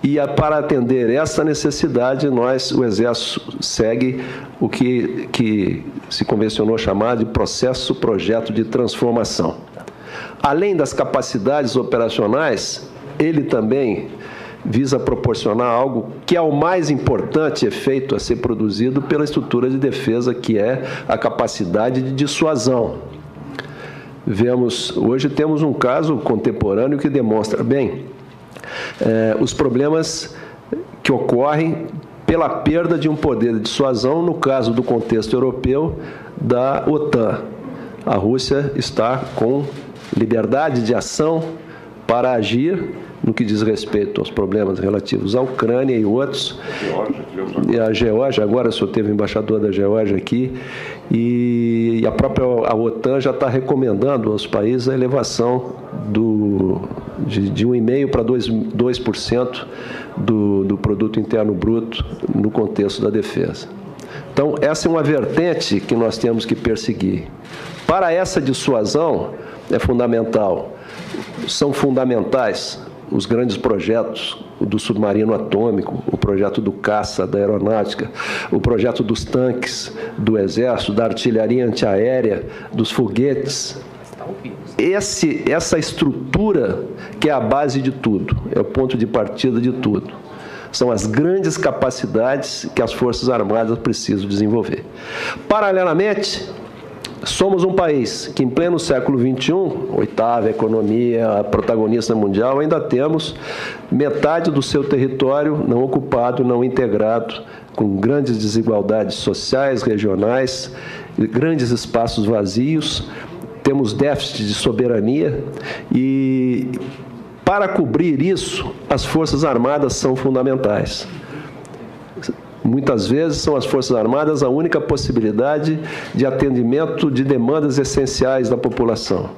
E para atender essa necessidade, o Exército segue o que se convencionou chamar de projeto de transformação. Além das capacidades operacionais, ele também visa proporcionar algo que é o mais importante efeito a ser produzido pela estrutura de defesa, que é a capacidade de dissuasão. Hoje temos um caso contemporâneo que demonstra bem os problemas que ocorrem pela perda de um poder de dissuasão, no caso do contexto europeu da OTAN. A Rússia está com liberdade de ação para agir no que diz respeito aos problemas relativos à Ucrânia e outros. E a Geórgia, agora o senhor teve o embaixador da Geórgia aqui, e a própria OTAN já está recomendando aos países a elevação de 1,5% para 2% do produto interno bruto no contexto da defesa. Então, essa é uma vertente que nós temos que perseguir. Para essa dissuasão, são fundamentais os grandes projetos do submarino atômico, o projeto do caça, da aeronáutica, o projeto dos tanques, do Exército, da artilharia antiaérea, dos foguetes. Essa estrutura que é a base de tudo, é o ponto de partida de tudo. São as grandes capacidades que as Forças Armadas precisam desenvolver. Paralelamente, somos um país que, em pleno século XXI, oitava economia, protagonista mundial, ainda temos metade do seu território não ocupado, não integrado, com grandes desigualdades sociais, regionais, grandes espaços vazios, temos déficit de soberania e, para cobrir isso, as Forças Armadas são fundamentais. Muitas vezes são as Forças Armadas a única possibilidade de atendimento de demandas essenciais da população.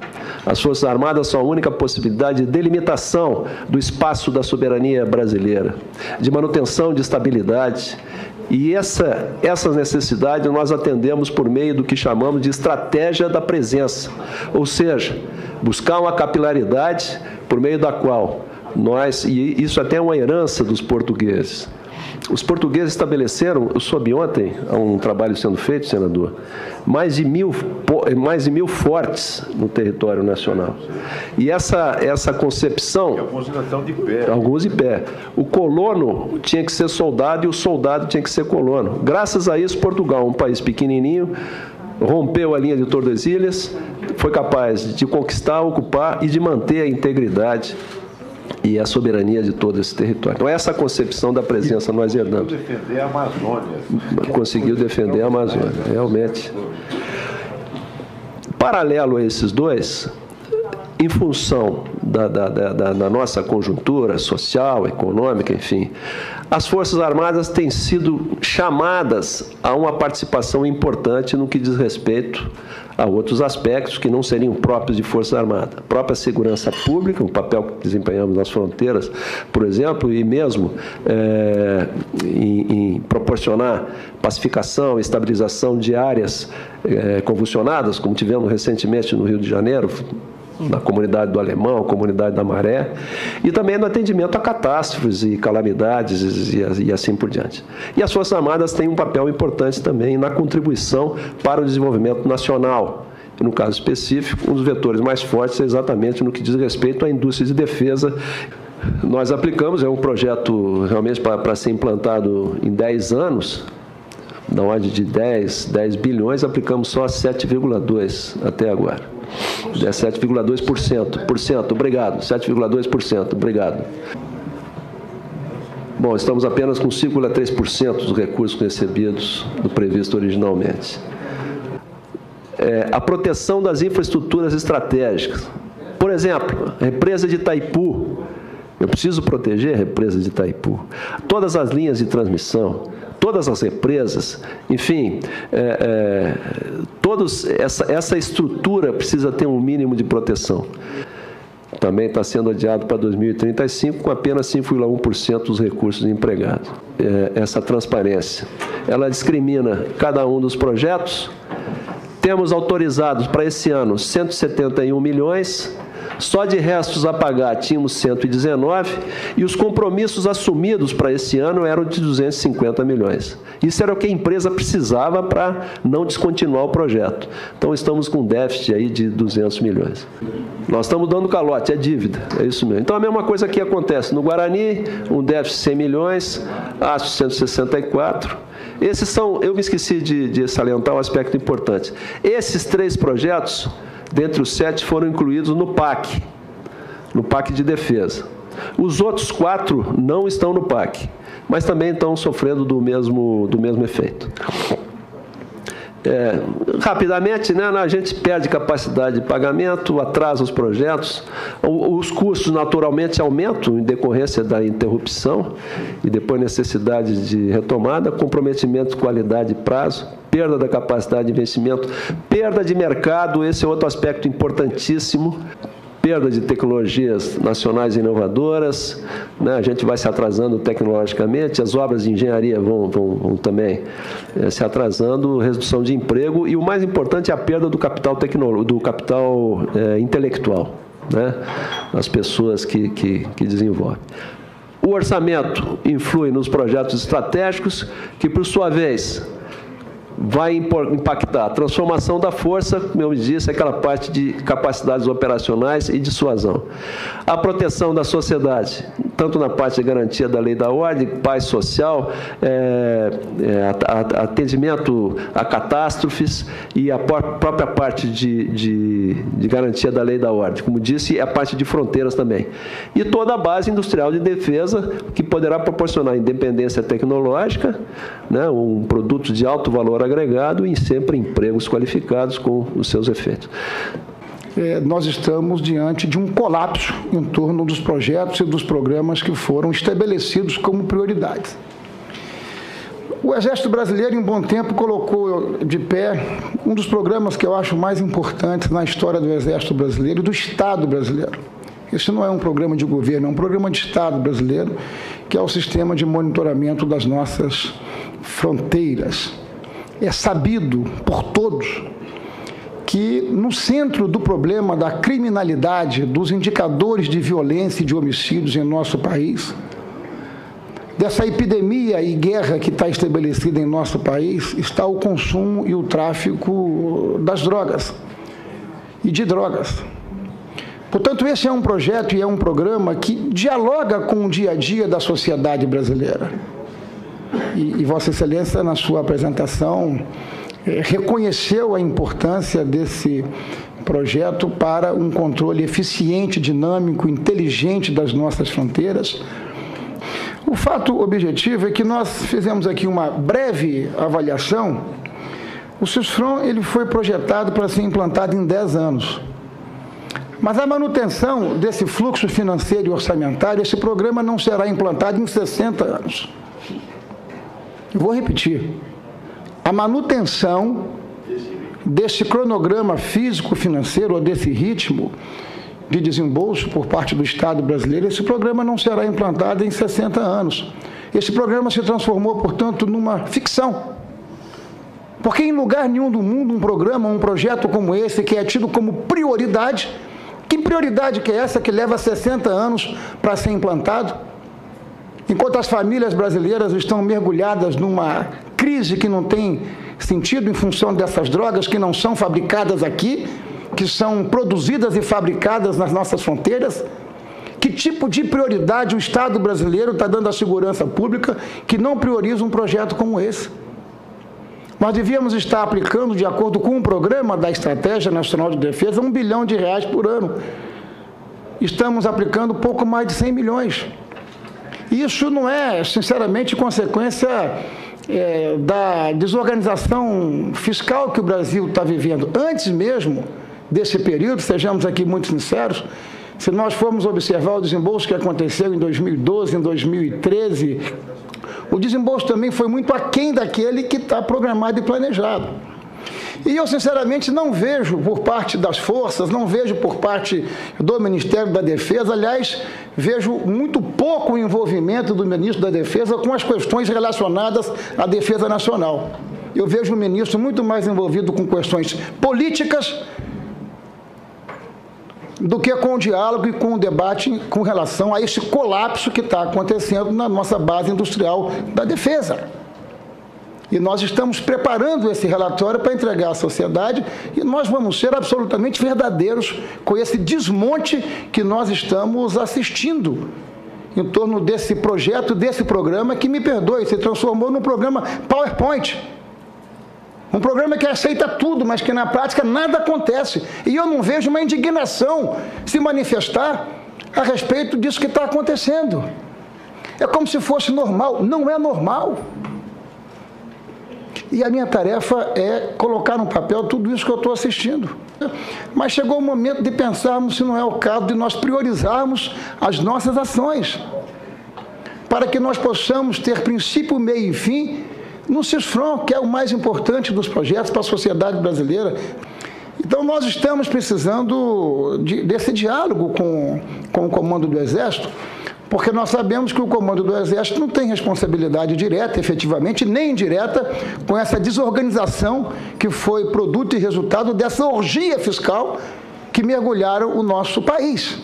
As Forças Armadas são a única possibilidade de delimitação do espaço da soberania brasileira, de manutenção de estabilidade. E essas necessidades nós atendemos por meio do que chamamos de estratégia da presença, ou seja, buscar uma capilaridade por meio da qual e isso até é uma herança dos portugueses. Os portugueses estabeleceram, eu soube ontem, há um trabalho sendo feito, senador, mais de 1.000 fortes no território nacional. E essa concepção... E alguns ainda estão de pé. Alguns de pé. O colono tinha que ser soldado e o soldado tinha que ser colono. Graças a isso, Portugal, um país pequenininho, rompeu a linha de Tordesilhas, foi capaz de conquistar, ocupar e de manter a integridade e a soberania de todo esse território. Então, essa concepção da presença nós herdamos. Conseguiu defender a Amazônia. Conseguiu defender a Amazônia, realmente. Paralelo a esses dois, em função da nossa conjuntura social, econômica, enfim, as Forças Armadas têm sido chamadas a uma participação importante no que diz respeito a outros aspectos que não seriam próprios de Força Armada. A própria segurança pública, o papel que desempenhamos nas fronteiras, por exemplo, e mesmo em proporcionar pacificação, estabilização de áreas convulsionadas, como tivemos recentemente no Rio de Janeiro, na comunidade do Alemão, comunidade da Maré, e também no atendimento a catástrofes e calamidades e assim por diante. E as Forças Armadas têm um papel importante também na contribuição para o desenvolvimento nacional. E, no caso específico, um dos vetores mais fortes é exatamente no que diz respeito à indústria de defesa. Nós aplicamos, é um projeto realmente para ser implantado em 10 anos, na ordem de 10 bilhões, aplicamos só 7,2% até agora. 7,2%. Obrigado. 7,2%. Obrigado. Bom, estamos apenas com 5,3% dos recursos recebidos do previsto originalmente. A proteção das infraestruturas estratégicas. Por exemplo, a represa de Itaipu. Eu preciso proteger a represa de Itaipu. Todas as linhas de transmissão, todas as represas, enfim, essa estrutura precisa ter um mínimo de proteção. Também está sendo adiado para 2035, com apenas 5,1% dos recursos empregados. Essa transparência, ela discrimina cada um dos projetos. Temos autorizados para esse ano 171 milhões, Só de restos a pagar tínhamos 119 e os compromissos assumidos para esse ano eram de 250 milhões. Isso era o que a empresa precisava para não descontinuar o projeto. Então, estamos com um déficit aí de 200 milhões. Nós estamos dando calote, é dívida, é isso mesmo. Então, a mesma coisa que acontece no Guarani, um déficit de 100 milhões, ASP 164. Esses são, eu me esqueci de salientar um aspecto importante. Esses 3 projetos, dentre os 7, foram incluídos no PAC de defesa. Os outros 4 não estão no PAC, mas também estão sofrendo do mesmo efeito. Rapidamente, né, a gente perde capacidade de pagamento, atrasa os projetos, os custos naturalmente aumentam em decorrência da interrupção e depois necessidade de retomada, comprometimento de qualidade e prazo, perda da capacidade de investimento, perda de mercado, esse é outro aspecto importantíssimo, perda de tecnologias nacionais inovadoras, né? A gente vai se atrasando tecnologicamente, as obras de engenharia vão também se atrasando, redução de emprego e o mais importante é a perda do capital intelectual, né? As pessoas que desenvolvem. O orçamento influi nos projetos estratégicos, que, por sua vez, vai impactar a transformação da força, como eu disse, aquela parte de capacidades operacionais e dissuasão. A proteção da sociedade, tanto na parte de garantia da lei da ordem, paz social, atendimento a catástrofes e a própria parte de garantia da lei da ordem. Como disse, a parte de fronteiras também. E toda a base industrial de defesa, que poderá proporcionar independência tecnológica, né, um produto de alto valor agregado e sempre empregos qualificados com os seus efeitos. Nós estamos diante de um colapso em torno dos projetos e dos programas que foram estabelecidos como prioridades. O Exército Brasileiro, em bom tempo, colocou de pé um dos programas que eu acho mais importantes na história do Exército Brasileiro e do Estado brasileiro. Esse não é um programa de governo, é um programa de Estado brasileiro, que é o sistema de monitoramento das nossas fronteiras. É sabido por todos que no centro do problema da criminalidade, dos indicadores de violência e de homicídios em nosso país, dessa epidemia e guerra que está estabelecida em nosso país, está o consumo e o tráfico das drogas e de drogas. Portanto, esse é um projeto e é um programa que dialoga com o dia a dia da sociedade brasileira. E Vossa Excelência, na sua apresentação, reconheceu a importância desse projeto para um controle eficiente, dinâmico, inteligente das nossas fronteiras. O fato objetivo é que nós fizemos aqui uma breve avaliação. O SUSFRON ele foi projetado para ser implantado em 10 anos. Mas a manutenção desse fluxo financeiro e orçamentário, esse programa não será implantado em 60 anos. Eu vou repetir. A manutenção desse cronograma físico-financeiro, ou desse ritmo de desembolso por parte do Estado brasileiro, esse programa não será implantado em 60 anos. Esse programa se transformou, portanto, numa ficção. Porque em lugar nenhum do mundo um programa, um projeto como esse, que é tido como prioridade, que prioridade que é essa que leva 60 anos para ser implantado? Enquanto as famílias brasileiras estão mergulhadas numa crise que não tem sentido em função dessas drogas que não são fabricadas aqui, que são produzidas e fabricadas nas nossas fronteiras, que tipo de prioridade o Estado brasileiro está dando à segurança pública que não prioriza um projeto como esse? Nós devíamos estar aplicando, de acordo com o programa da Estratégia Nacional de Defesa, R$1 bilhão por ano. Estamos aplicando pouco mais de 100 milhões. Isso não é, sinceramente, consequência da desorganização fiscal que o Brasil está vivendo. Antes mesmo desse período, sejamos aqui muito sinceros, se nós formos observar o desembolso que aconteceu em 2012, em 2013, o desembolso também foi muito aquém daquele que está programado e planejado. E eu, sinceramente, não vejo por parte das forças, não vejo por parte do Ministério da Defesa, aliás, vejo muito pouco envolvimento do Ministro da Defesa com as questões relacionadas à defesa nacional. Eu vejo o ministro muito mais envolvido com questões políticas, do que com o diálogo e com o debate com relação a esse colapso que está acontecendo na nossa base industrial da defesa. E nós estamos preparando esse relatório para entregar à sociedade e nós vamos ser absolutamente verdadeiros com esse desmonte que nós estamos assistindo em torno desse projeto, desse programa que, me perdoe, se transformou num programa PowerPoint. Um programa que aceita tudo, mas que na prática nada acontece. E eu não vejo uma indignação se manifestar a respeito disso que está acontecendo. É como se fosse normal. Não é normal. E a minha tarefa é colocar no papel tudo isso que eu estou assistindo. Mas chegou o momento de pensarmos se não é o caso de nós priorizarmos as nossas ações, para que nós possamos ter princípio, meio e fim no CISFRON, que é o mais importante dos projetos para a sociedade brasileira. Então, nós estamos precisando desse diálogo com o comando do Exército, porque nós sabemos que o comando do Exército não tem responsabilidade direta, efetivamente, nem indireta, com essa desorganização que foi produto e resultado dessa orgia fiscal que mergulharam o nosso país.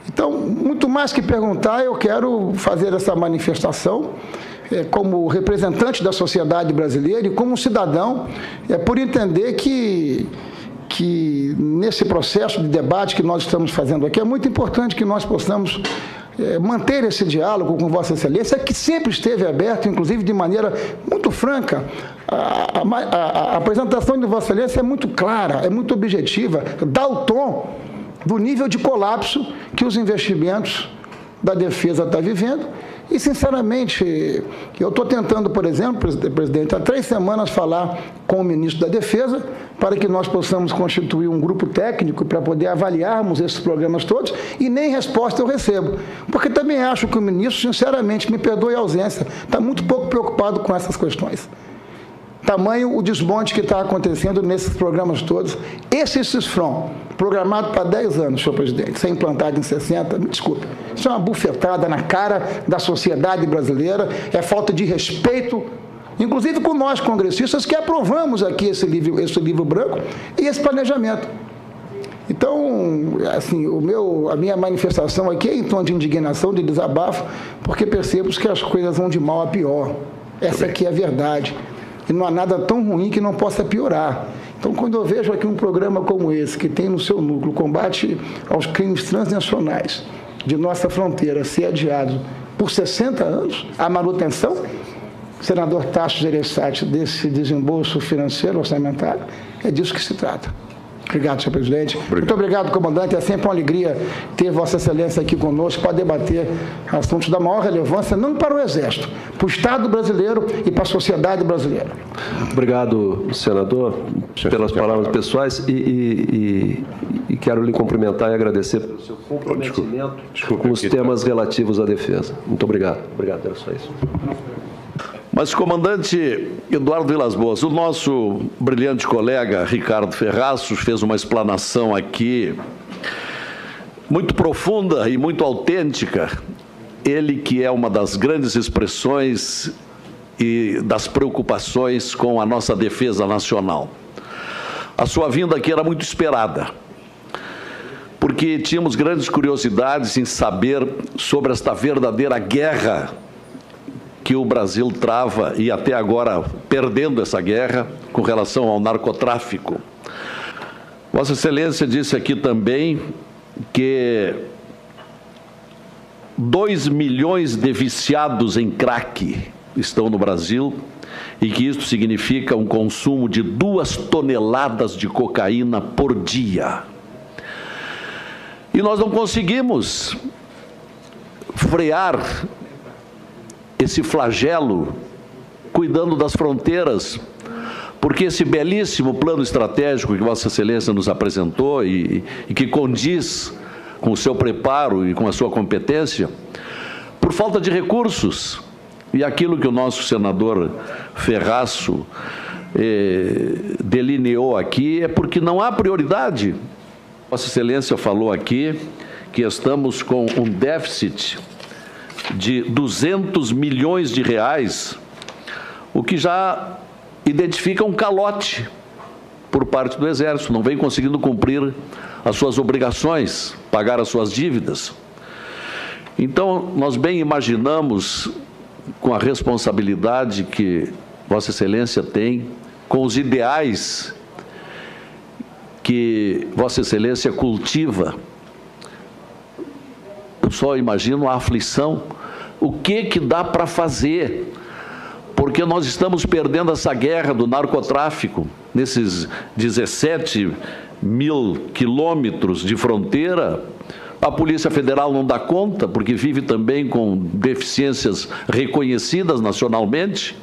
Então, muito mais que perguntar, eu quero fazer essa manifestação como representante da sociedade brasileira e como cidadão, por entender que nesse processo de debate que nós estamos fazendo aqui, é muito importante que nós possamos manter esse diálogo com Vossa Excelência, que sempre esteve aberto, inclusive de maneira muito franca. A apresentação de Vossa Excelência é muito clara, é muito objetiva, dá o tom do nível de colapso que os investimentos da defesa estão vivendo. E, sinceramente, eu estou tentando, por exemplo, presidente, há 3 semanas falar com o ministro da Defesa para que nós possamos constituir um grupo técnico para poder avaliarmos esses programas todos e nem resposta eu recebo. Porque também acho que o ministro, sinceramente, me perdoe a ausência, está muito pouco preocupado com essas questões. Tamanho o desmonte que está acontecendo nesses programas todos. Esse CISFRON, programado para 10 anos, senhor presidente, ser implantado em 60, me desculpe, isso é uma bufetada na cara da sociedade brasileira, é falta de respeito, inclusive com nós congressistas que aprovamos aqui esse livro branco e esse planejamento. Então, assim, a minha manifestação aqui é em tom de indignação, de desabafo, porque percebo que as coisas vão de mal a pior. Essa aqui é a verdade. E não há nada tão ruim que não possa piorar. Então, quando eu vejo aqui um programa como esse, que tem no seu núcleo combate aos crimes transnacionais de nossa fronteira, ser adiado por 60 anos, a manutenção, senador Tasso Gereissati, desse desembolso financeiro orçamentário, é disso que se trata. Obrigado, senhor presidente. Muito obrigado, comandante. É sempre uma alegria ter Vossa Excelência aqui conosco para debater assuntos da maior relevância, não para o Exército, para o Estado brasileiro e para a sociedade brasileira. Obrigado, senador, pelas palavras pessoais e quero lhe cumprimentar e agradecer pelo seu comprometimento com os temas relativos à defesa. Muito obrigado. Obrigado, era só isso. Mas, comandante Eduardo Vilas Boas, o nosso brilhante colega Ricardo Ferraços fez uma explanação aqui muito profunda e muito autêntica. Ele que é uma das grandes expressões e das preocupações com a nossa defesa nacional. A sua vinda aqui era muito esperada, porque tínhamos grandes curiosidades em saber sobre esta verdadeira guerra que o Brasil trava, e até agora perdendo essa guerra, com relação ao narcotráfico. Vossa Excelência disse aqui também que 2 milhões de viciados em crack estão no Brasil e que isso significa um consumo de 2 toneladas de cocaína por dia. E nós não conseguimos frear esse flagelo, cuidando das fronteiras, porque esse belíssimo plano estratégico que Vossa Excelência nos apresentou e que condiz com o seu preparo e com a sua competência, por falta de recursos, e aquilo que o nosso senador Ferraço delineou aqui, é porque não há prioridade. Vossa Excelência falou aqui que estamos com um déficit de 200 milhões de reais, o que já identifica um calote, por parte do Exército, não vem conseguindo cumprir as suas obrigações, pagar as suas dívidas. Então, nós bem imaginamos, com a responsabilidade que Vossa Excelência tem, com os ideais que Vossa Excelência cultiva, eu só imagino a aflição, o que dá para fazer, porque nós estamos perdendo essa guerra do narcotráfico, nesses 17 mil quilômetros de fronteira. A Polícia Federal não dá conta, porque vive também com deficiências reconhecidas nacionalmente.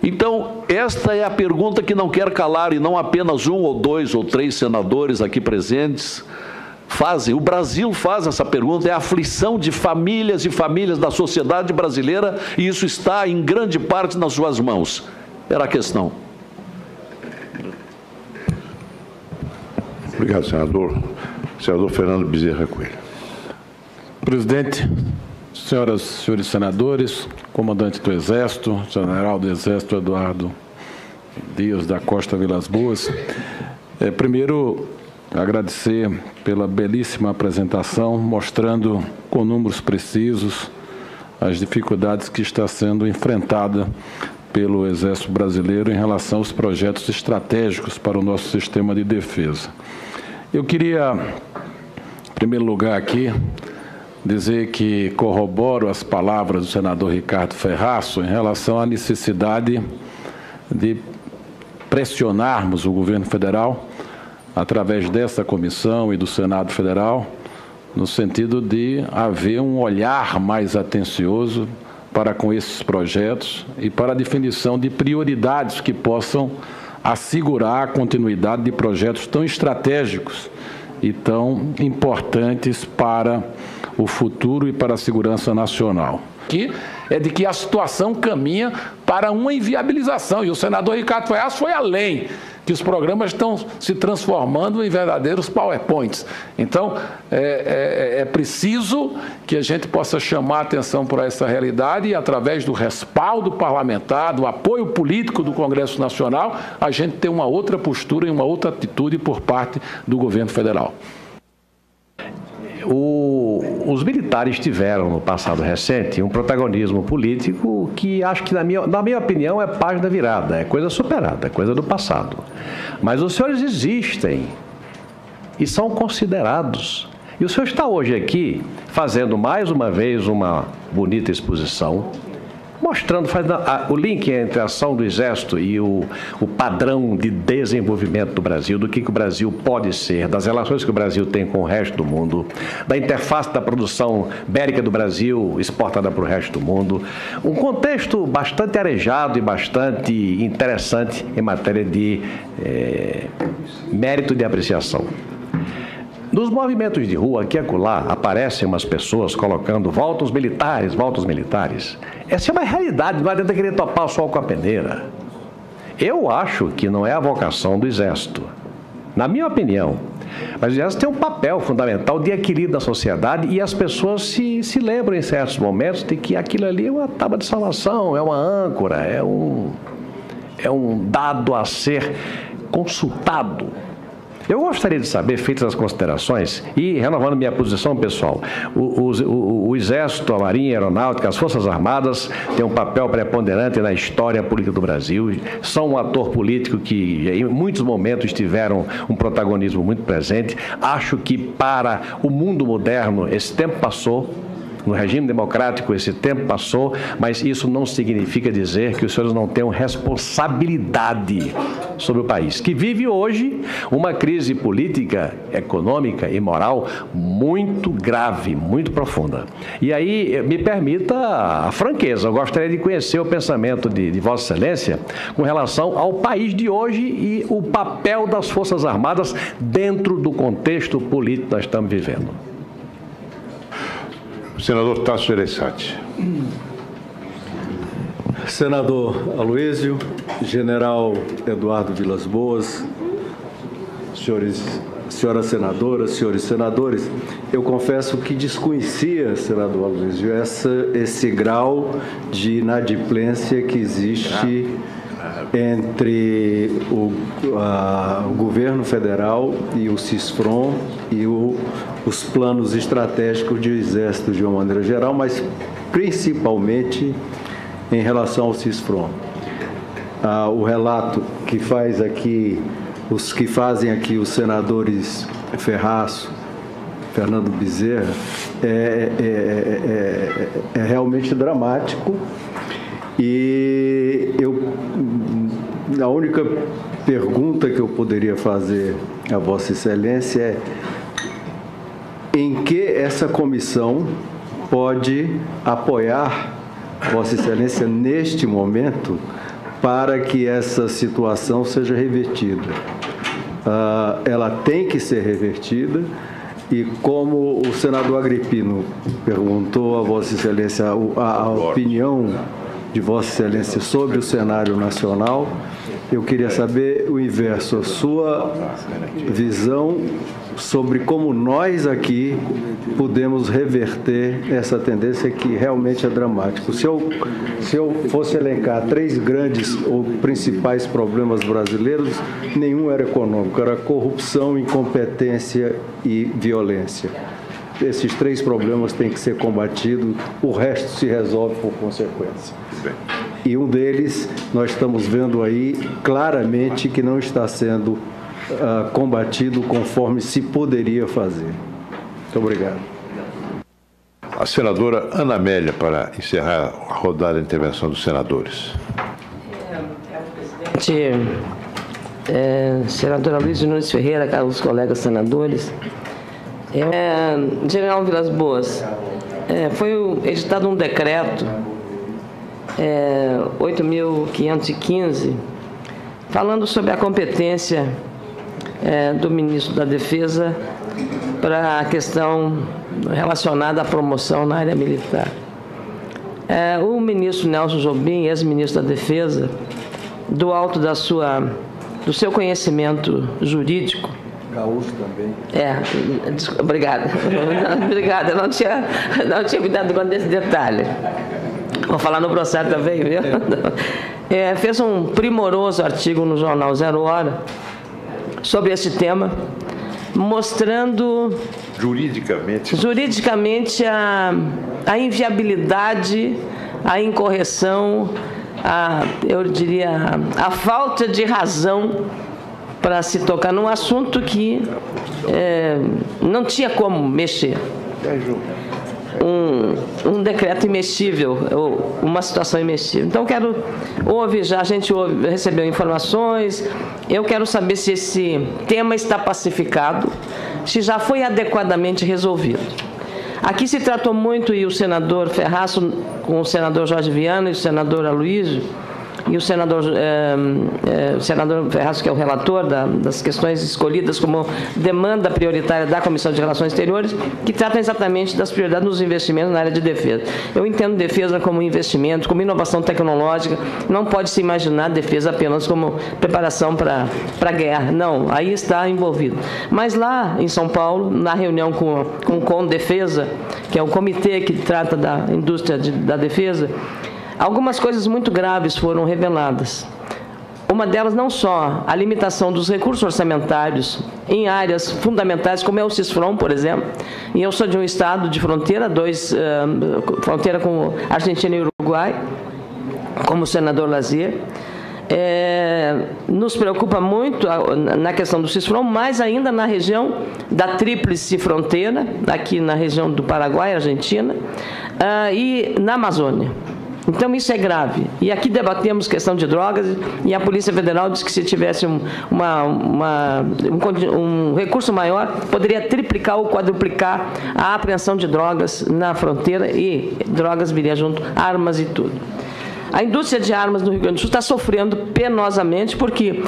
Então, esta é a pergunta que não quer calar, e não apenas 1 ou 2 ou 3 senadores aqui presentes fazem. O Brasil faz essa pergunta, é a aflição de famílias e famílias da sociedade brasileira, e isso está, em grande parte, nas suas mãos. Era a questão. Obrigado, senador. Senador Fernando Bezerra Coelho. Presidente, senhoras e senhores senadores, comandante do Exército, general do Exército Eduardo Dias da Costa Vilas Boas, primeiro agradecer pela belíssima apresentação, mostrando com números precisos as dificuldades que está sendo enfrentada pelo Exército Brasileiro em relação aos projetos estratégicos para o nosso sistema de defesa. Eu queria, em primeiro lugar aqui, dizer que corroboro as palavras do senador Ricardo Ferraço em relação à necessidade de pressionarmos o governo federal, através dessa comissão e do Senado Federal, no sentido de haver um olhar mais atencioso para com esses projetos e para a definição de prioridades que possam assegurar a continuidade de projetos tão estratégicos e tão importantes para o futuro e para a segurança nacional. Aqui é de que a situação caminha para uma inviabilização, e o senador Ricardo Ferraço foi além, que os programas estão se transformando em verdadeiros PowerPoints. Então, é preciso que a gente possa chamar a atenção para essa realidade e, através do respaldo parlamentar, do apoio político do Congresso Nacional, a gente ter uma outra postura e uma outra atitude por parte do governo federal. Os militares tiveram, no passado recente, um protagonismo político que acho que, na minha opinião, é página virada, é coisa superada, é coisa do passado. Mas os senhores existem e são considerados. E o senhor está hoje aqui fazendo mais uma vez uma bonita exposição, mostrando, fazendo o link entre a ação do Exército e o padrão de desenvolvimento do Brasil, do que o Brasil pode ser, das relações que o Brasil tem com o resto do mundo, da interface da produção bélica do Brasil exportada para o resto do mundo. Um contexto bastante arejado e bastante interessante em matéria de mérito de apreciação. Nos movimentos de rua, aqui e acolá, aparecem umas pessoas colocando volta os militares, volta os militares. Essa é uma realidade, não adianta querer topar o sol com a peneira. Eu acho que não é a vocação do Exército, na minha opinião. Mas o Exército tem um papel fundamental de equilíbrio da sociedade, e as pessoas se lembram em certos momentos de que aquilo ali é uma tábua de salvação, é uma âncora, é um dado a ser consultado. Eu gostaria de saber, feitas as considerações, e renovando minha posição pessoal, o Exército, a Marinha, a Aeronáutica, as Forças Armadas têm um papel preponderante na história política do Brasil, são um ator político que em muitos momentos tiveram um protagonismo muito presente. Acho que para o mundo moderno esse tempo passou. No regime democrático esse tempo passou, mas isso não significa dizer que os senhores não tenham responsabilidade sobre o país, que vive hoje uma crise política, econômica e moral muito grave, muito profunda. E aí, me permita a franqueza, eu gostaria de conhecer o pensamento de Vossa Excelência com relação ao país de hoje e o papel das Forças Armadas dentro do contexto político que nós estamos vivendo. Senador Tasso Gereissati. Senador Aloísio, General Eduardo Vilas Boas, senhoras senadoras, senhores senadores, eu confesso que desconhecia, senador Aloísio, esse grau de inadimplência que existe entre o governo federal e o CISFRON e os planos estratégicos de Exército de uma maneira geral, mas principalmente em relação ao CISFRON. O relato que fazem aqui os senadores Ferraço, Fernando Bezerra, é realmente dramático, e a única pergunta que eu poderia fazer a Vossa Excelência é: em que essa comissão pode apoiar Vossa Excelência neste momento para que essa situação seja revertida? Ela tem que ser revertida, e como o senador Agripino perguntou a Vossa Excelência a opinião de Vossa Excelência sobre o cenário nacional, eu queria saber o inverso, a sua visão sobre como nós aqui podemos reverter essa tendência que realmente é dramática. Se eu fosse elencar 3 grandes ou principais problemas brasileiros, nenhum era econômico, era corrupção, incompetência e violência. Esses 3 problemas têm que ser combatidos, o resto se resolve por consequência. E um deles, nós estamos vendo aí claramente que não está sendo combatido conforme se poderia fazer. Muito obrigado. A senadora Ana Amélia, para encerrar a rodada de intervenção dos senadores. Senadora Luiz Nunes Ferreira, caros colegas senadores, General Vilas Boas, foi editado um decreto 8.515, falando sobre a competência do ministro da Defesa para a questão relacionada à promoção na área militar. O ministro Nelson Jobim, ex-ministro da Defesa, do alto do seu conhecimento jurídico, Gaúcho também. Obrigada. Obrigada, eu não tinha me dado conta desse detalhe. Vou falar no processo também, viu? Fez um primoroso artigo no jornal Zero Hora sobre esse tema, mostrando juridicamente a inviabilidade, a incorreção, eu diria, a falta de razão para se tocar num assunto que não tinha como mexer. Um decreto imexível, ou uma situação imexível. Então, a gente recebeu informações, eu quero saber se esse tema está pacificado, se já foi adequadamente resolvido. Aqui se tratou muito, e o senador Ferraço, com o senador Jorge Viana e o senador Aloysio, e o senador Ferraço, que é o relator das questões escolhidas como demanda prioritária da Comissão de Relações Exteriores, que tratam exatamente das prioridades dos investimentos na área de defesa. Eu entendo defesa como investimento, como inovação tecnológica, não pode se imaginar defesa apenas como preparação para a guerra. Não, aí está envolvido. Mas lá em São Paulo, na reunião com o Condefesa, que é o comitê que trata da indústria da defesa, algumas coisas muito graves foram reveladas. Uma delas, não só a limitação dos recursos orçamentários em áreas fundamentais, como é o CISFRON, por exemplo, e eu sou de um estado de fronteira, fronteira com Argentina e Uruguai, como o senador Lazier. Nos preocupa muito na questão do CISFRON, mais ainda na região da tríplice fronteira, aqui na região do Paraguai, Argentina, e na Amazônia. Então, isso é grave. E aqui debatemos questão de drogas, e a Polícia Federal diz que se tivesse um recurso maior, poderia triplicar ou quadruplicar a apreensão de drogas na fronteira, e drogas viria junto, armas e tudo. A indústria de armas no Rio Grande do Sul está sofrendo penosamente porque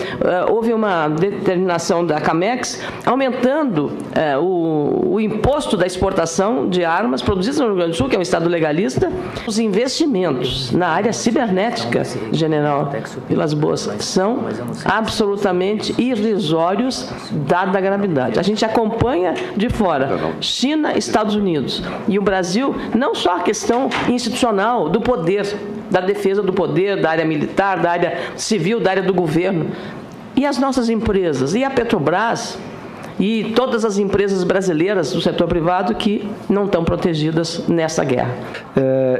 houve uma determinação da Camex aumentando o imposto da exportação de armas produzidas no Rio Grande do Sul, que é um estado legalista. Os investimentos na área cibernética, General Vilas Boas, são absolutamente irrisórios, dada a gravidade. A gente acompanha de fora China, Estados Unidos, e o Brasil, não só a questão institucional do poder, da defesa do poder, da área militar, da área civil, da área do governo. E as nossas empresas? E a Petrobras? E todas as empresas brasileiras do setor privado que não estão protegidas nessa guerra.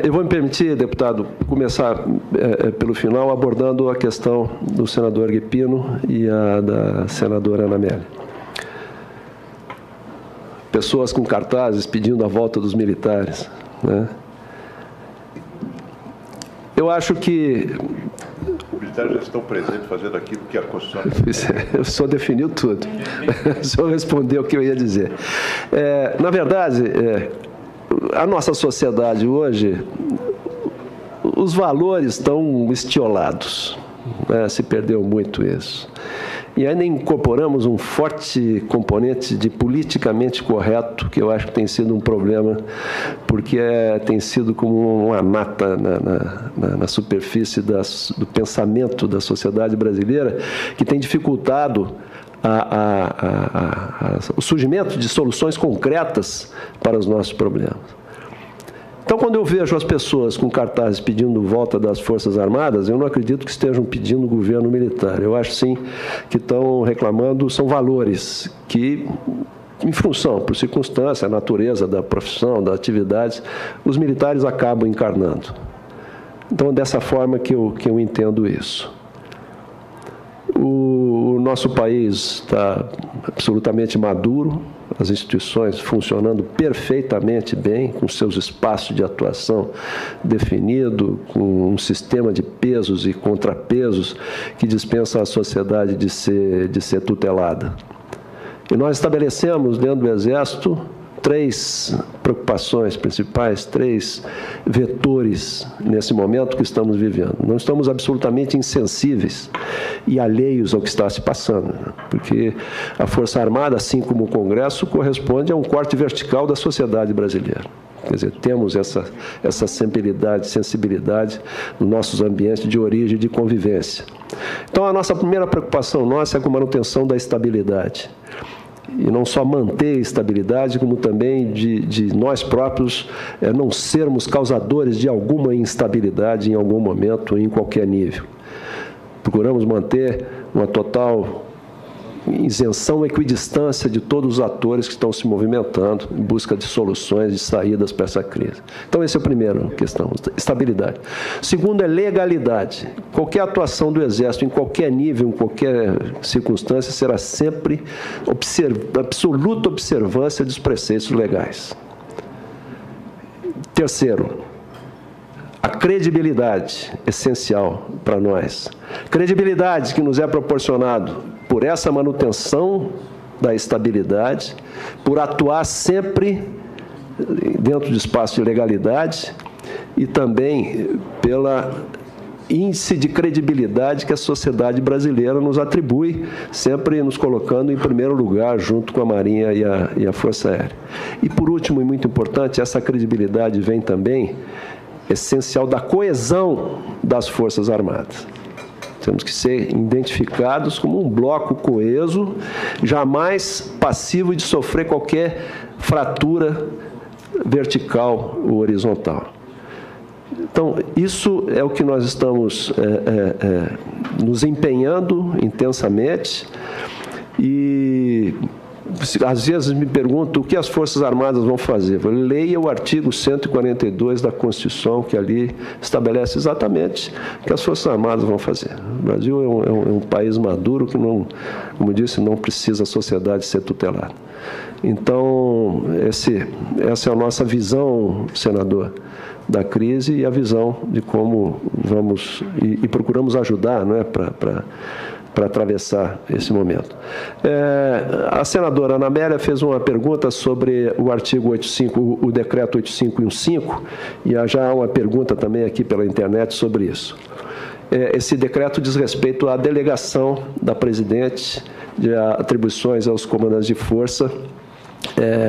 Eu vou me permitir, deputado, começar pelo final, abordando a questão do senador Guepino e a da senadora Ana Amélia. Pessoas com cartazes pedindo a volta dos militares, né? Eu acho que... Os militares já estão presentes fazendo aquilo que a Constituição... O senhor definiu tudo. O senhor respondeu o que eu ia dizer. Na verdade, a nossa sociedade hoje, os valores estão estiolados, né? Se perdeu muito isso. E ainda incorporamos um forte componente de politicamente correto, que eu acho que tem sido um problema, porque tem sido como uma mata na superfície do pensamento da sociedade brasileira, que tem dificultado o surgimento de soluções concretas para os nossos problemas. Então, quando eu vejo as pessoas com cartazes pedindo volta das Forças Armadas, eu não acredito que estejam pedindo o governo militar. Eu acho, sim, que estão reclamando, são valores que, em função, por circunstância, a natureza da profissão, da atividade, os militares acabam encarnando. Então, é dessa forma que eu entendo isso. O nosso país está absolutamente maduro, as instituições funcionando perfeitamente bem, com seus espaços de atuação definido, com um sistema de pesos e contrapesos que dispensa a sociedade de ser tutelada. E nós estabelecemos dentro do Exército 3 preocupações principais, 3 vetores nesse momento que estamos vivendo. Não estamos absolutamente insensíveis e alheios ao que está se passando, porque a Força Armada, assim como o Congresso, corresponde a um corte vertical da sociedade brasileira. Quer dizer, temos essa sensibilidade nos nossos ambientes de origem e de convivência. Então, a nossa primeira preocupação nossa é com a manutenção da estabilidade. E não só manter a estabilidade, como também de nós próprios não sermos causadores de alguma instabilidade em algum momento, em qualquer nível. Procuramos manter uma total isenção e equidistância de todos os atores que estão se movimentando em busca de soluções, de saídas para essa crise. Então, essa é a primeira questão, estabilidade. Segundo é legalidade. Qualquer atuação do Exército, em qualquer nível, em qualquer circunstância, será sempre absoluta observância dos preceitos legais. Terceiro, a credibilidade, essencial para nós. Credibilidade que nos é proporcionado por essa manutenção da estabilidade, por atuar sempre dentro do espaço de legalidade e também pela índice de credibilidade que a sociedade brasileira nos atribui, sempre nos colocando em primeiro lugar, junto com a Marinha e a Força Aérea. E, por último, e muito importante, essa credibilidade vem também essencial da coesão das Forças Armadas. Temos que ser identificados como um bloco coeso, jamais passivo de sofrer qualquer fratura vertical ou horizontal. Então, isso é o que nós estamos nos empenhando intensamente e... Às vezes me perguntam o que as Forças Armadas vão fazer. Leia o artigo 142 da Constituição, que ali estabelece exatamente o que as Forças Armadas vão fazer. O Brasil é um país maduro que, não, como eu disse, não precisa a sociedade ser tutelada. Então, essa é a nossa visão, senador, da crise e a visão de como vamos e procuramos ajudar, não é, para atravessar esse momento. A senadora Ana Amélia fez uma pergunta sobre o artigo 85, o decreto 8515, e já há uma pergunta também aqui pela internet sobre isso. Esse decreto diz respeito à delegação da presidente de atribuições aos comandantes de força,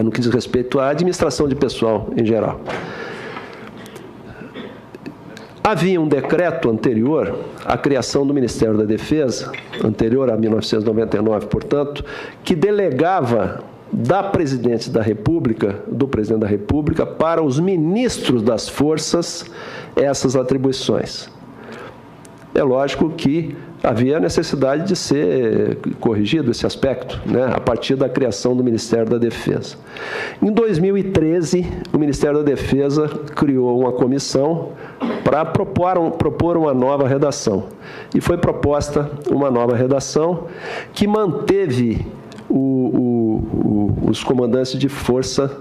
no que diz respeito à administração de pessoal em geral. Havia um decreto anterior à criação do Ministério da Defesa, anterior a 1999, portanto, que delegava da presidente da República, do presidente da República, para os ministros das forças essas atribuições. É lógico que havia necessidade de ser corrigido esse aspecto, né, a partir da criação do Ministério da Defesa. Em 2013, o Ministério da Defesa criou uma comissão para propor uma nova redação. E foi proposta uma nova redação que manteve os comandantes de força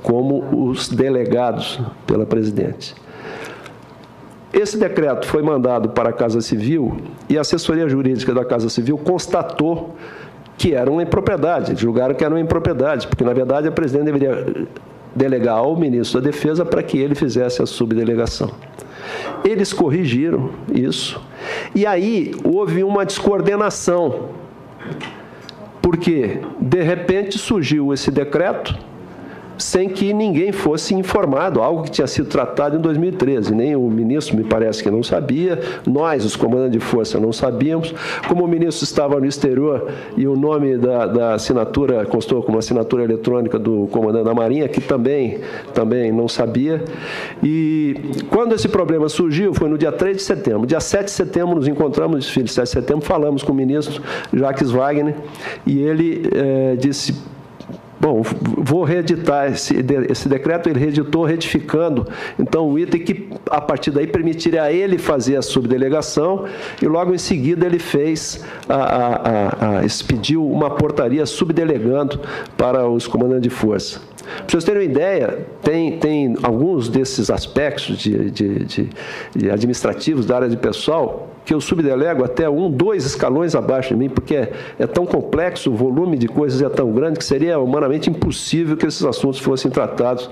como os delegados pela presidente. Esse decreto foi mandado para a Casa Civil e a assessoria jurídica da Casa Civil constatou que era uma impropriedade, julgaram que era uma impropriedade, porque, na verdade, a presidente deveria delegar ao ministro da Defesa para que ele fizesse a subdelegação. Eles corrigiram isso e aí houve uma descoordenação, porque, de repente, surgiu esse decreto sem que ninguém fosse informado, algo que tinha sido tratado em 2013. Nem o ministro, me parece que não sabia, nós, os comandantes de força, não sabíamos. Como o ministro estava no exterior e o nome da assinatura constou como assinatura eletrônica do comandante da Marinha, que também não sabia. E quando esse problema surgiu, foi no dia 3 de setembro. Dia 7 de setembro, nos encontramos no desfile de 7 de setembro, falamos com o ministro Jacques Wagner, e ele disse: bom, vou reeditar esse decreto. Ele reeditou, retificando, então, o item que, a partir daí, permitiria a ele fazer a subdelegação, e logo em seguida ele expediu uma portaria subdelegando para os comandantes de força. Para vocês terem uma ideia, tem alguns desses aspectos de administrativos da área de pessoal que eu subdelego até 2 escalões abaixo de mim, porque é tão complexo, o volume de coisas é tão grande que seria humanamente impossível que esses assuntos fossem tratados,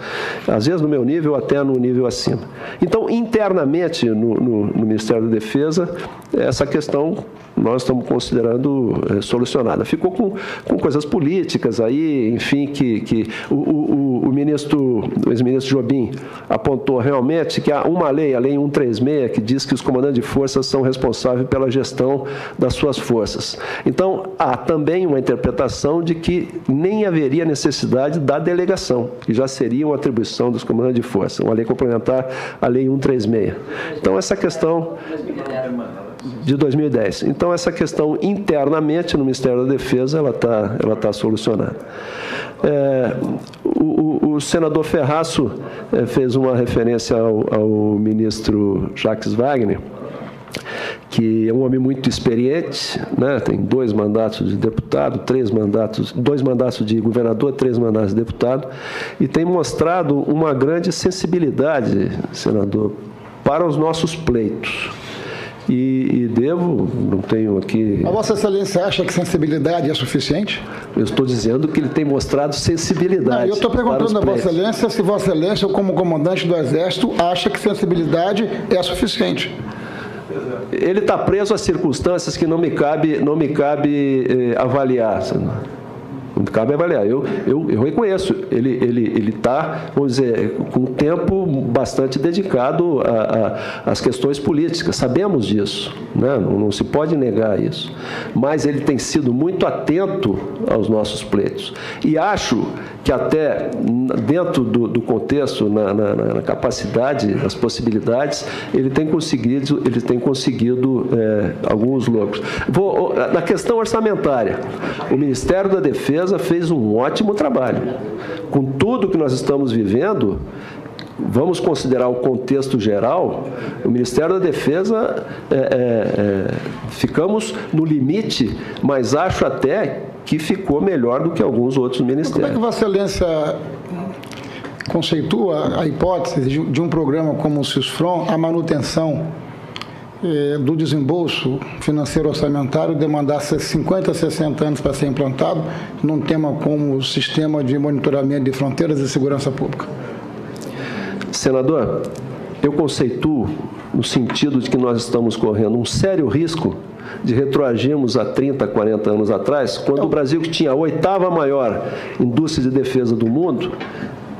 às vezes no meu nível, até no nível acima. Então, internamente, no Ministério da Defesa, essa questão nós estamos considerando solucionada. Ficou com coisas políticas aí, enfim, que o ex-ministro Jobim apontou realmente que há uma lei, a Lei 136, que diz que os comandantes de forças são responsáveis pela gestão das suas forças. Então, há também uma interpretação de que nem haveria necessidade da delegação, que já seria uma atribuição dos comandantes de força, uma lei complementar à Lei 136. Então, essa questão de 2010. Então, essa questão internamente no Ministério da Defesa, ela tá solucionada. O senador Ferraço fez uma referência ao ministro Jacques Wagner, que é um homem muito experiente, né? Tem 2 mandatos de deputado, 2 mandatos de governador, 3 mandatos de deputado, e tem mostrado uma grande sensibilidade, senador, para os nossos pleitos. E não tenho aqui... A Vossa Excelência acha que sensibilidade é suficiente? Eu estou dizendo que ele tem mostrado sensibilidade. Não, eu estou perguntando a Vossa Excelência se Vossa Excelência, como comandante do Exército, acha que sensibilidade é suficiente. Ele está preso a circunstâncias que não me cabe avaliar. Não cabe avaliar. Eu reconheço. Ele está, vamos dizer, com um tempo bastante dedicado às questões políticas. Sabemos disso, né? Não se pode negar isso. Mas ele tem sido muito atento aos nossos pleitos. E acho que até dentro do contexto, na capacidade, nas possibilidades, ele tem conseguido alguns lucros. Na questão orçamentária, o Ministério da Defesa fez um ótimo trabalho. Com tudo que nós estamos vivendo, vamos considerar o contexto geral, o Ministério da Defesa, ficamos no limite, mas acho até que ficou melhor do que alguns outros ministérios. Como é que Vossa Excelência conceitua a hipótese de um programa como o SISFRON, a manutenção do desembolso financeiro orçamentário demandar 50 a 60 anos para ser implantado num tema como o Sistema de Monitoramento de Fronteiras e Segurança Pública? Senador, eu conceituo no sentido de que nós estamos correndo um sério risco de retroagirmos a 30, 40 anos atrás, quando o Brasil, que tinha a 8ª maior indústria de defesa do mundo,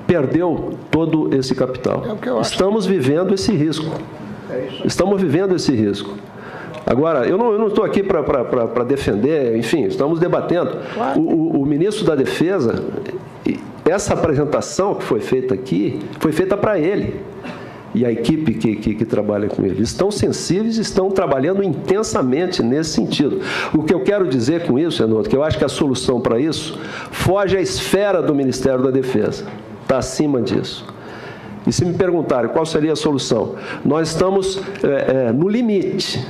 perdeu todo esse capital. Estamos vivendo esse risco. Estamos vivendo esse risco. Agora, eu não estou aqui para defender, enfim, estamos debatendo. Claro. O ministro da Defesa, essa apresentação que foi feita aqui, foi feita para ele e a equipe que trabalha com ele. Estão sensíveis, estão trabalhando intensamente nesse sentido. O que eu quero dizer com isso, Renato, que eu acho que a solução para isso foge à esfera do Ministério da Defesa, está acima disso. E se me perguntarem qual seria a solução, nós estamos no limite,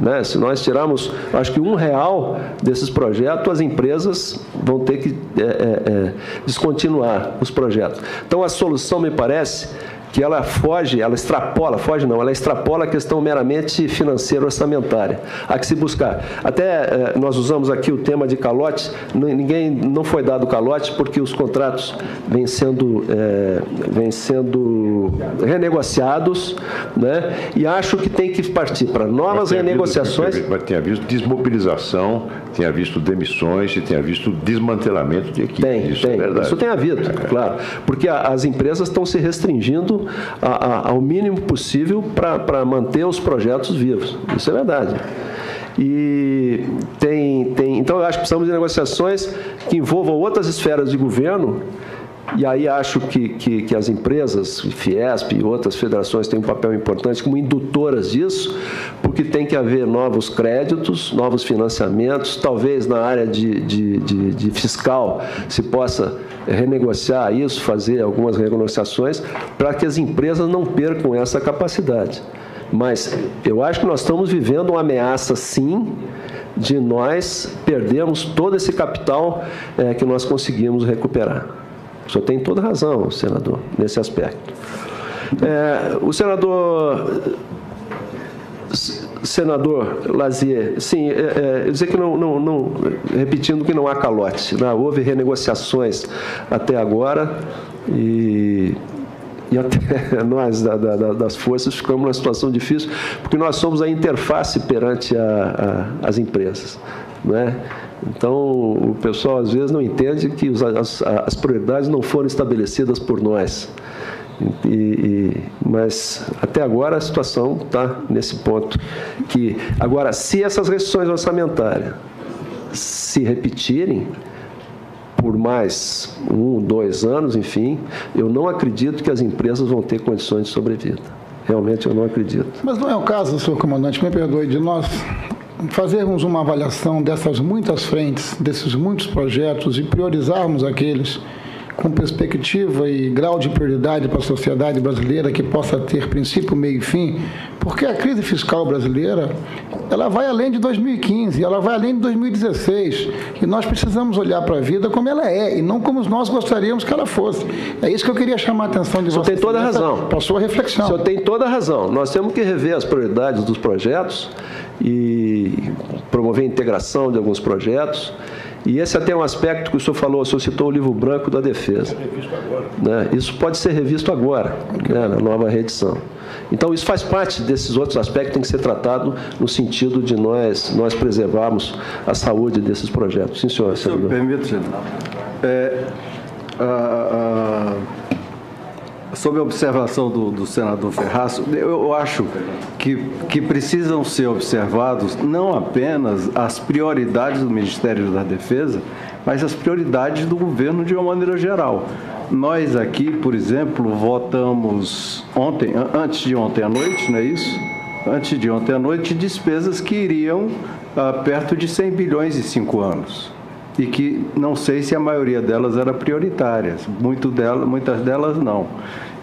né? Se nós tirarmos, acho que R$1 desses projetos, as empresas vão ter que descontinuar os projetos. Então, a solução, me parece, que ela extrapola a questão meramente financeira orçamentária. Há que se buscar. Até nós usamos aqui o tema de calote, não foi dado calote porque os contratos vêm sendo renegociados, né? E acho que tem que partir para novas renegociações. Mas tenha visto desmobilização, tenha visto demissões e tenha visto desmantelamento de equipe. Isso é verdade. Isso tem havido, claro. Porque as empresas estão se restringindo ao mínimo possível para manter os projetos vivos. Isso é verdade. E então, eu acho que precisamos de negociações que envolvam outras esferas de governo. E aí acho que as empresas, Fiesp e outras federações têm um papel importante como indutoras disso, porque tem que haver novos créditos, novos financiamentos, talvez na área de fiscal se possa renegociar isso, fazer algumas renegociações, para que as empresas não percam essa capacidade. Mas eu acho que nós estamos vivendo uma ameaça, sim, de nós perdermos todo esse capital que nós conseguimos recuperar. O senhor tem toda razão, senador, nesse aspecto. O senador Lazier, sim, dizer que repetindo que não há calote, né? Houve renegociações até agora e até nós das forças ficamos numa situação difícil, porque nós somos a interface perante as empresas, não é? Então, o pessoal às vezes não entende que as prioridades não foram estabelecidas por nós. Mas, até agora, a situação está nesse ponto. Agora, se essas restrições orçamentárias se repetirem por mais 1, 2 anos, enfim, eu não acredito que as empresas vão ter condições de sobrevida. Realmente, eu não acredito. Mas não é o caso, senhor comandante, me perdoe, de nós fazermos uma avaliação dessas muitas frentes, desses muitos projetos e priorizarmos aqueles com perspectiva e grau de prioridade para a sociedade brasileira que possa ter princípio, meio e fim, porque a crise fiscal brasileira, ela vai além de 2015, ela vai além de 2016, e nós precisamos olhar para a vida como ela é, e não como nós gostaríamos que ela fosse. É isso que eu queria chamar a atenção de vocês. O senhor tem toda a razão. Para a sua reflexão. O senhor tem toda a razão. Nós temos que rever as prioridades dos projetos e promover a integração de alguns projetos. E esse até é um aspecto que o senhor falou, o senhor citou o livro branco da defesa. Né? Isso pode ser revisto agora, né, na nova reedição. Então, isso faz parte desses outros aspectos que tem que ser tratado no sentido de nós preservarmos a saúde desses projetos. Sim, senhor. Se eu me permite, sob a observação do senador Ferraz, eu acho que precisam ser observados não apenas as prioridades do Ministério da Defesa, mas as prioridades do governo de uma maneira geral. Nós aqui, por exemplo, votamos antes de ontem à noite, não é isso? Antes de ontem à noite, despesas que iriam perto de 100 bilhões em 5 anos. E que não sei se a maioria delas era prioritárias, muitas delas não.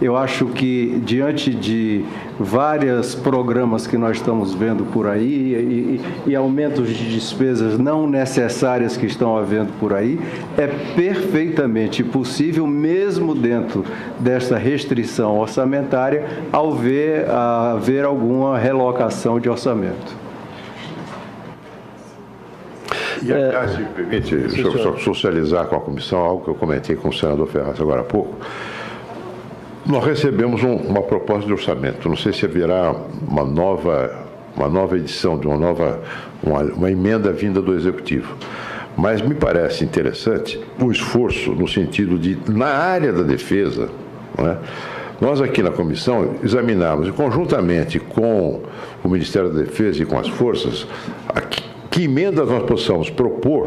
Eu acho que, diante de vários programas que nós estamos vendo por aí e aumentos de despesas não necessárias que estão havendo por aí, é perfeitamente possível, mesmo dentro desta restrição orçamentária, haver alguma relocação de orçamento. E, aliás, se me permite, deixa eu só socializar com a comissão algo que eu comentei com o senador Ferraz agora há pouco. Nós recebemos uma proposta de orçamento. Não sei se haverá uma nova edição, de uma emenda vinda do Executivo. Mas me parece interessante o esforço no sentido de, na área da defesa, não é, Nós aqui na comissão examinamos, conjuntamente com o Ministério da Defesa e com as forças, que emendas nós possamos propor,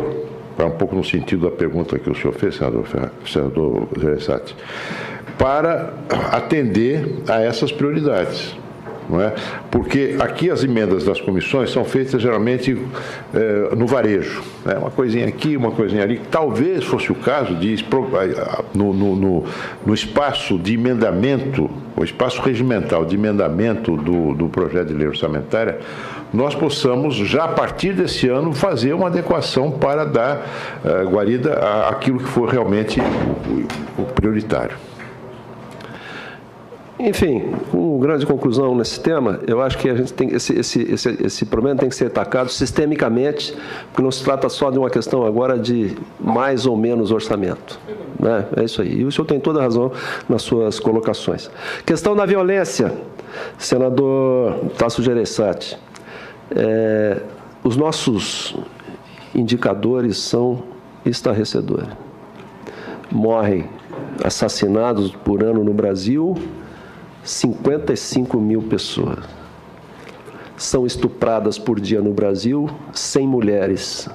para um pouco no sentido da pergunta que o senhor fez, senador Gereissati, para atender a essas prioridades. Não é? Porque aqui as emendas das comissões são feitas geralmente no varejo, né? Uma coisinha aqui, uma coisinha ali. Talvez fosse o caso de, no espaço de emendamento, o espaço regimental de emendamento do projeto de lei orçamentária, nós possamos, já a partir desse ano, fazer uma adequação para dar guarida àquilo que for realmente o prioritário. Enfim, uma grande conclusão nesse tema, eu acho que a gente tem esse problema tem que ser atacado sistemicamente, porque não se trata só de uma questão agora de mais ou menos orçamento, né? É isso aí. E o senhor tem toda a razão nas suas colocações. Questão da violência, senador Tasso Gereissati. Os nossos indicadores são estarrecedores. Morrem assassinados por ano no Brasil 55 mil pessoas. São estupradas por dia no Brasil 100 mulheres.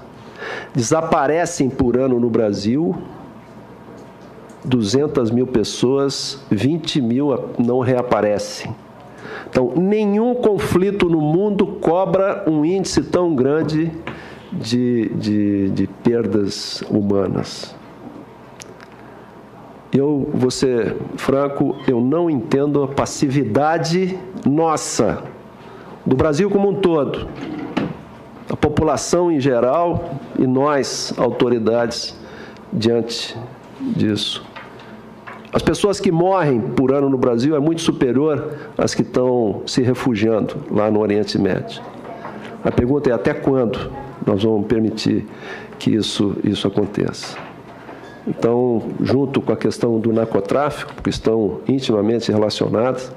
Desaparecem por ano no Brasil 200 mil pessoas, 20 mil não reaparecem. Então, nenhum conflito no mundo cobra um índice tão grande de perdas humanas. Eu vou ser franco, eu não entendo a passividade nossa, do Brasil como um todo, a população em geral e nós, autoridades, diante disso. As pessoas que morrem por ano no Brasil é muito superior às que estão se refugiando lá no Oriente Médio. A pergunta é até quando nós vamos permitir que isso aconteça. Então, junto com a questão do narcotráfico, que estão intimamente relacionadas,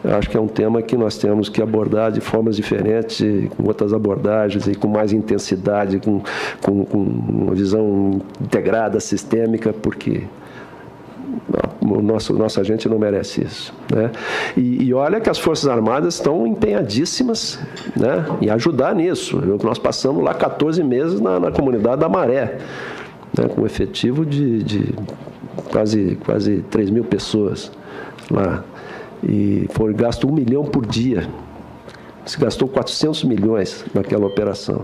eu acho que é um tema que nós temos que abordar de formas diferentes, com outras abordagens e com mais intensidade, com uma visão integrada, sistêmica, porque nossa gente não merece isso, né? E olha que as Forças Armadas estão empenhadíssimas, né, em ajudar nisso. Nós passamos lá 14 meses na comunidade da Maré, né, com um efetivo de quase 3 mil pessoas lá. E foi gasto 1 milhão por dia. Se gastou 400 milhões naquela operação.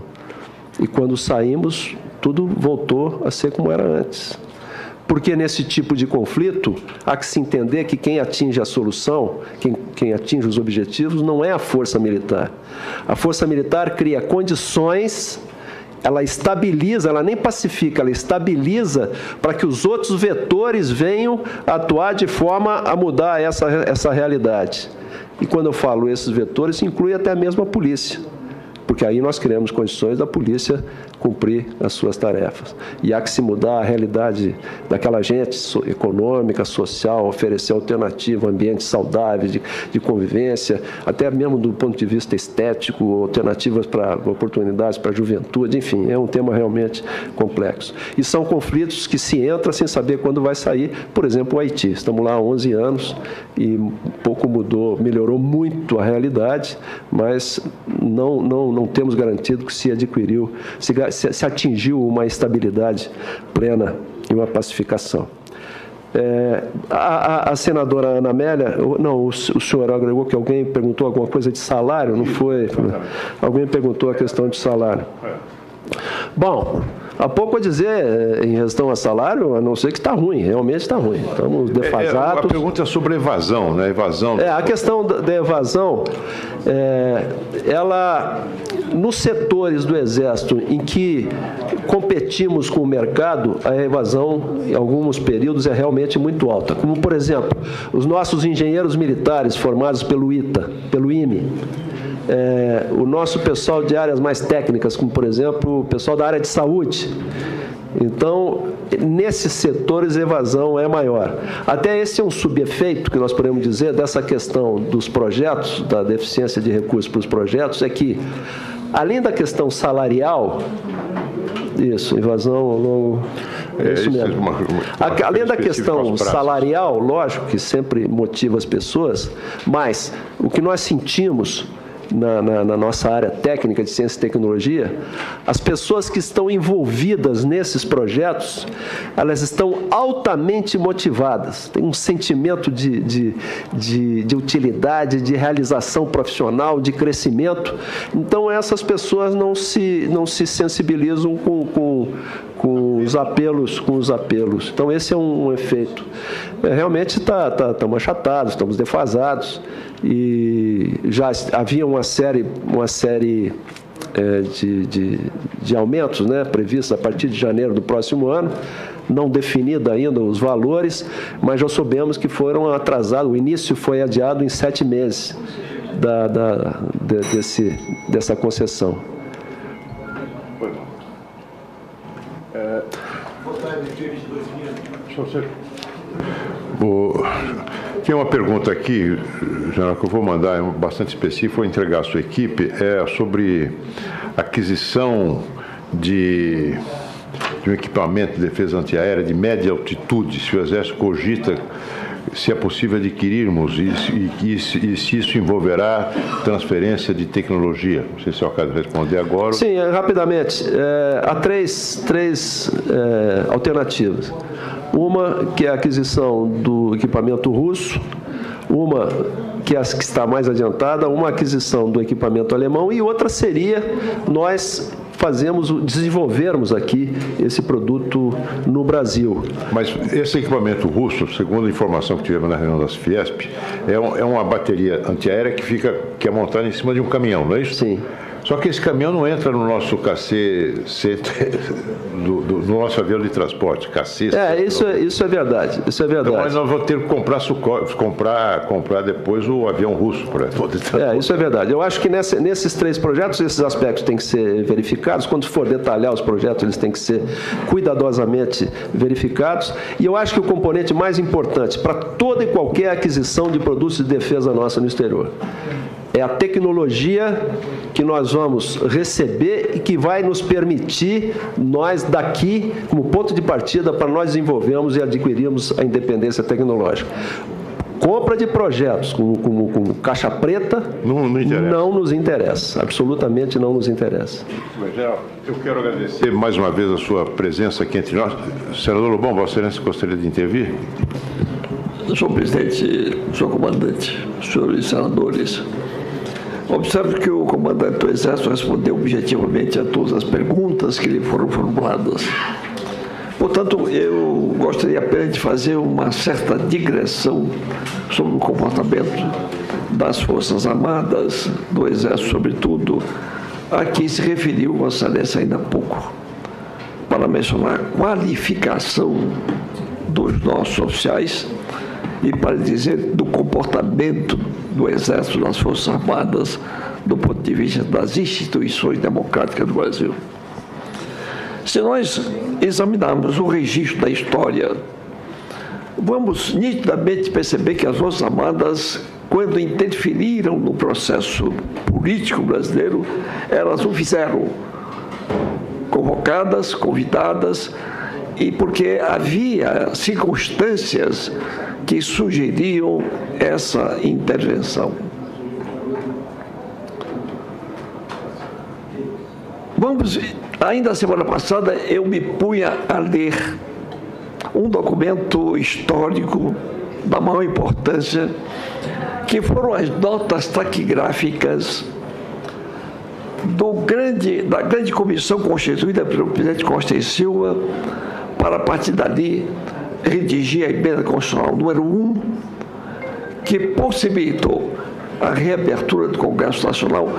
E quando saímos, tudo voltou a ser como era antes. Porque nesse tipo de conflito, há que se entender que quem atinge a solução, quem atinge os objetivos, não é a força militar. A força militar cria condições, ela estabiliza, ela nem pacifica, ela estabiliza para que os outros vetores venham atuar de forma a mudar essa realidade. E quando eu falo esses vetores, inclui até mesmo a polícia, porque aí nós criamos condições da polícia cumprir as suas tarefas. E há que se mudar a realidade daquela gente econômica, social, oferecer alternativa, ambientes saudáveis de convivência, até mesmo do ponto de vista estético, alternativas para oportunidades para a juventude, enfim, é um tema realmente complexo. E são conflitos que se entra sem saber quando vai sair, por exemplo, o Haiti. Estamos lá há 11 anos e pouco mudou, melhorou muito a realidade, mas não temos garantido que se adquiriu, se atingiu uma estabilidade plena e uma pacificação. A senadora Ana Amélia, não, o senhor agregou que alguém perguntou alguma coisa de salário, não foi? Alguém perguntou a questão de salário. Bom, há pouco a dizer em relação a salário, a não ser que está ruim, realmente está ruim. Estamos defasados. A pergunta é sobre evasão, né? Evasão. A questão da evasão, ela, nos setores do Exército em que competimos com o mercado, a evasão, em alguns períodos, é realmente muito alta. Como, por exemplo, os nossos engenheiros militares formados pelo ITA, pelo IME, o nosso pessoal de áreas mais técnicas, como, por exemplo, o pessoal da área de saúde. Então, nesses setores, a evasão é maior. Até esse é um subefeito, que nós podemos dizer, dessa questão dos projetos, da deficiência de recursos para os projetos, é que, além da questão salarial, Isso, invasão ao longo... isso mesmo. Além da questão salarial, lógico que sempre motiva as pessoas, mas o que nós sentimos na nossa área técnica de ciência e tecnologia, as pessoas que estão envolvidas nesses projetos, elas estão altamente motivadas, tem um sentimento de utilidade, de realização profissional, de crescimento. Então, essas pessoas não se sensibilizam com os apelos. Então, esse é um efeito. Realmente estamos achatados, estamos defasados, e já havia uma série de aumentos, né, previstos a partir de janeiro do próximo ano, não definido ainda os valores, mas já soubemos que foram atrasados, o início foi adiado em 7 meses dessa concessão. Tem uma pergunta aqui, general, que eu vou mandar, é bastante específico, vou entregar à sua equipe, é sobre aquisição de um equipamento de defesa antiaérea de média altitude, se o Exército cogita se é possível adquirirmos e se isso envolverá transferência de tecnologia. Não sei se é o caso de responder agora. Sim, rapidamente. Há três alternativas. Uma que é a aquisição do equipamento russo, uma que está mais adiantada, uma aquisição do equipamento alemão e outra seria nós desenvolvermos aqui esse produto no Brasil. Mas esse equipamento russo, segundo a informação que tivemos na reunião das Fiesp, é uma bateria antiaérea que é montada em cima de um caminhão, não é isso? Sim. Só que esse caminhão não entra no nosso KC, no nosso avião de transporte, KC. Isso é verdade. Isso é verdade. Então, mas nós vamos ter que comprar depois o avião russo para poder transportar. Isso é verdade. Eu acho que nesses 3 projetos, esses aspectos têm que ser verificados. Quando for detalhar os projetos, eles têm que ser cuidadosamente verificados. E eu acho que o componente mais importante para toda e qualquer aquisição de produtos de defesa nossa no exterior é a tecnologia que nós vamos receber e que vai nos permitir, nós daqui, como ponto de partida, para nós desenvolvermos e adquirirmos a independência tecnológica. Compra de projetos com caixa preta não nos interessa, absolutamente não nos interessa. General, eu quero agradecer mais uma vez a sua presença aqui entre nós. Senador Lobão, Vossa Excelência gostaria de intervir? Senhor presidente, senhor comandante, senhores senadores, observe que o comandante do Exército respondeu objetivamente a todas as perguntas que lhe foram formuladas. Portanto, eu gostaria apenas de fazer uma certa digressão sobre o comportamento das Forças Armadas, do Exército sobretudo, a que se referiu Vossa Excelência ainda há pouco, para mencionar a qualificação dos nossos oficiais e para dizer do comportamento do Exército, das Forças Armadas, do ponto de vista das instituições democráticas do Brasil. Se nós examinarmos o registro da história, vamos nitidamente perceber que as Forças Armadas, quando interferiram no processo político brasileiro, elas o fizeram convocadas, convidadas, e porque havia circunstâncias que sugeriam essa intervenção. Ainda a semana passada, eu me punha a ler um documento histórico da maior importância, que foram as notas taquigráficas da grande comissão constituída pelo presidente Costa e Silva, para, a partir dali, redigir a emenda constitucional número 1, que possibilitou a reabertura do Congresso Nacional,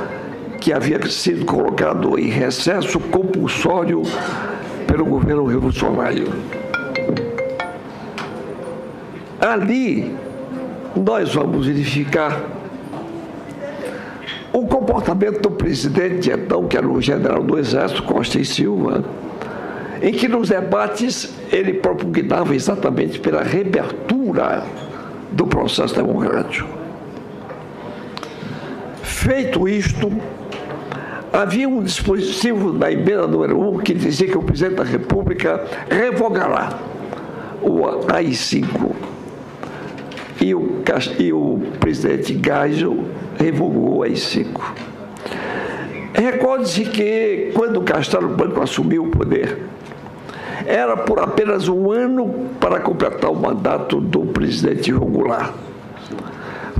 que havia sido colocado em recesso compulsório pelo governo revolucionário. Ali, nós vamos verificar o comportamento do presidente, então, que era o general do Exército, Costa e Silva, em que nos debates ele propugnava exatamente pela reabertura do processo democrático. Feito isto, havia um dispositivo na emenda número 1 que dizia que o presidente da República revogará o AI-5. E o presidente Geisel revogou o AI-5. Recorde-se que, quando Castelo Branco assumiu o poder, era por apenas um ano para completar o mandato do presidente João Goulart.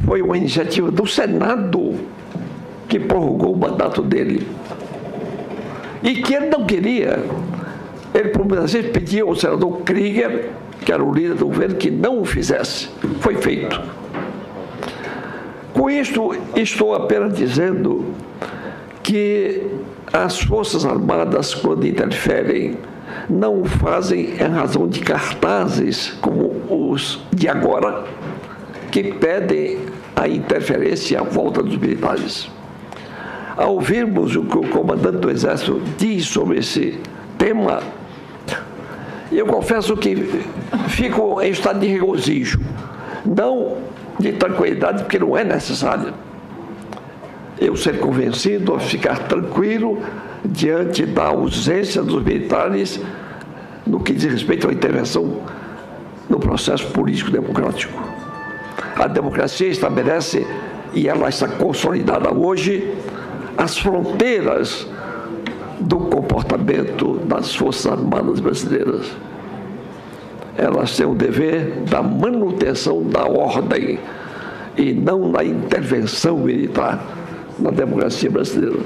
Foi uma iniciativa do Senado que prorrogou o mandato dele. E que ele não queria. Ele, por muitas vezes, pedia ao senador Krieger, que era o líder do governo, que não o fizesse. Foi feito. Com isto, estou apenas dizendo que as Forças Armadas, quando interferem, não o fazem em razão de cartazes como os de agora, que pedem a interferência e a volta dos militares. Ao ouvirmos o que o comandante do Exército diz sobre esse tema, eu confesso que fico em estado de regozijo, não de tranquilidade, porque não é necessário eu ser convencido a ficar tranquilo diante da ausência dos militares no que diz respeito à intervenção no processo político-democrático. A democracia estabelece, e ela está consolidada hoje, as fronteiras do comportamento das Forças Armadas brasileiras. Elas têm o dever da manutenção da ordem e não da intervenção militar na democracia brasileira.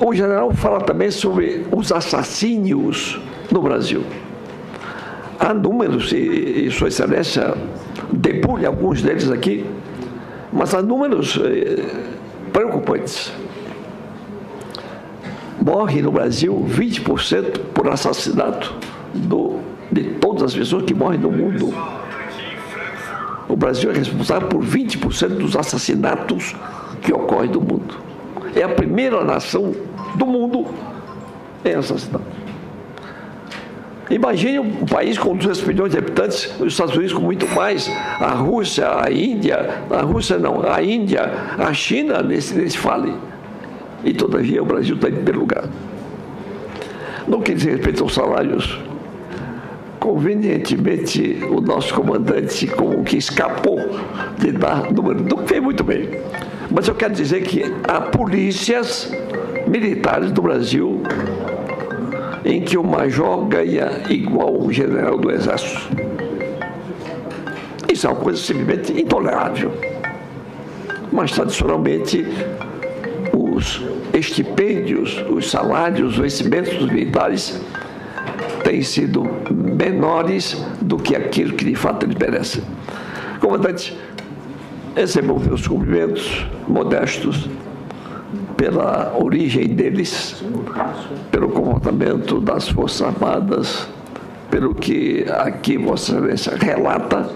O general fala também sobre os assassínios no Brasil. Há números, e Sua Excelência debulha alguns deles aqui, mas há números preocupantes. Morre no Brasil 20% por assassinato de todas as pessoas que morrem no mundo. O Brasil é responsável por 20% dos assassinatos que ocorrem no mundo. É a primeira nação do mundo em assassinato. Imagine um país com 200 milhões de habitantes, os Estados Unidos com muito mais, a Rússia, a Índia, a Índia, a China, nesse fale. E, todavia, o Brasil está em primeiro lugar. No que diz respeito aos salários, convenientemente, o nosso comandante como que escapou de dar número, não fez muito bem. Mas eu quero dizer que há polícias militares do Brasil em que o major ganha igual o general do Exército. Isso é uma coisa simplesmente intolerável. Mas, tradicionalmente, os estipêndios, os salários, os vencimentos dos militares têm sido menores do que aquilo que de fato eles merecem. Comandante, recebam meus cumprimentos modestos pela origem deles, pelo comportamento das Forças Armadas, pelo que aqui Vossa Excelência relata,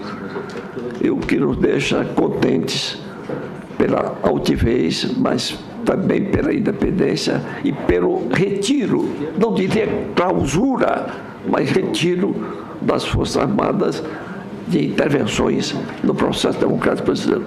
e o que nos deixa contentes pela altivez, mas também pela independência e pelo retiro, não diria clausura, mas retiro das Forças Armadas de intervenções no processo democrático brasileiro.